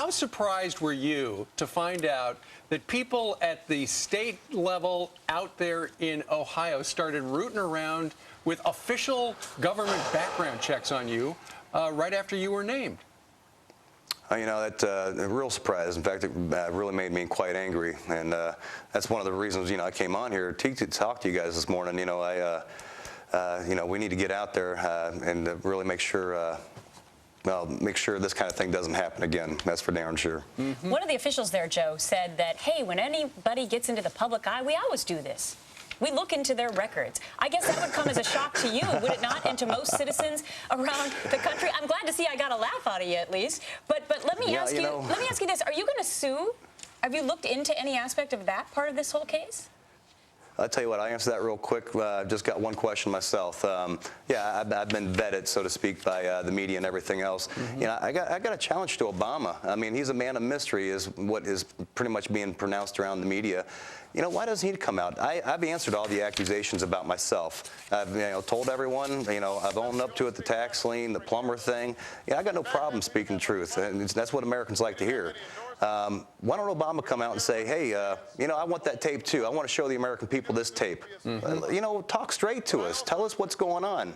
how surprised were you to find out that people at the state level out there in Ohio started rooting around with official government background checks on you right after you were named? You know, that a real surprise. In fact, it really made me quite angry, and that's one of the reasons, you know, I came on here to talk to you guys this morning. You know, you know, we need to get out there and really make sure. Well, make sure this kind of thing doesn't happen again. That's for darn sure. Mm-hmm. One of the officials there, Joe, said that, hey, when anybody gets into the public eye, we always do this. We look into their records. I guess that would come as a shock to you, would it not, and to most citizens around the country? I'm glad to see I got a laugh out of you at least. But let me ask you, let me ask you this: are you going to sue? Have you looked into any aspect of that part of this whole case? I'll tell you what, I'll answer that real quick. I've just got one question myself. Yeah, I've been vetted, so to speak, by the media and everything else. Mm-hmm. You know, I got a challenge to Obama. I mean, he's a man of mystery, is what is pretty much being pronounced around the media. You know, why doesn't he come out? I've answered all the accusations about myself. I've told everyone, I've owned up to it, the tax lien, the plumber thing. I got no problem speaking the truth, and that's what Americans like to hear. Why don't Obama come out and say, hey, I want that tape too. I want to show the American people this tape. Mm-hmm. Talk straight to us. Tell us what's going on.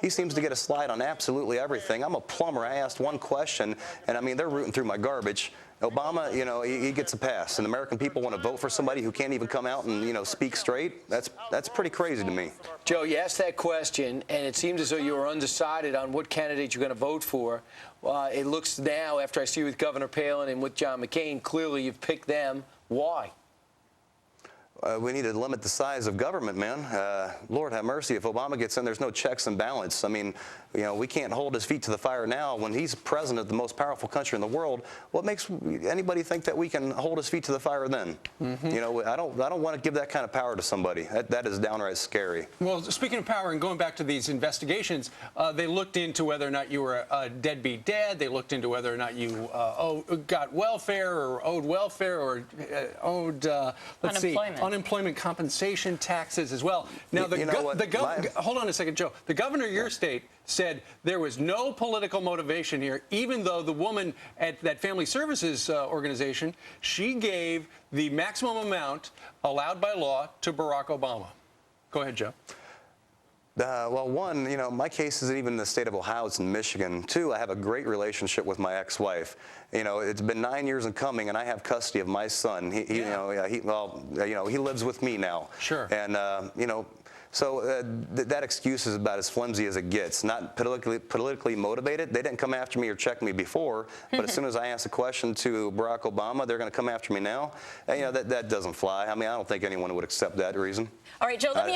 He seems to get a slide on absolutely everything. I'm a plumber. I asked one question, and I mean, they're rooting through my garbage. Obama, he gets a pass, and American people want to vote for somebody who can't even come out and, speak straight. That's pretty crazy to me. Joe, you asked that question, and it seems as though you were undecided on what candidate you're going to vote for. It looks now, after I see you with Governor Palin and with John McCain, clearly you've picked them. Why? We need to limit the size of government, man. Lord have mercy. If Obama gets in, there's no checks and balance. I mean, we can't hold his feet to the fire now when he's president of the most powerful country in the world. What makes anybody think that we can hold his feet to the fire then? Mm-hmm. I don't want to give that kind of power to somebody. That is downright scary. Well, speaking of power and going back to these investigations, they looked into whether or not you were a deadbeat dad. They looked into whether or not you got welfare or owed welfare or owed, let's see, unemployment compensation, taxes as well. Now, hold on a second, Joe. The governor of your state said there was no political motivation here, even though the woman at that family services organization, she gave the maximum amount allowed by law to Barack Obama. Go ahead, Joe. Well, one, my case isn't even in the state of Ohio, it's in Michigan. Two, I have a great relationship with my ex-wife. It's been 9 years in coming, and I have custody of my son. He lives with me now. Sure. And, so that excuse is about as flimsy as it gets. Not politically motivated. They didn't come after me or check me before, but as soon as I ask a question to Barack Obama, they're going to come after me now. And, that doesn't fly. I mean, I don't think anyone would accept that reason. All right, Joe, let me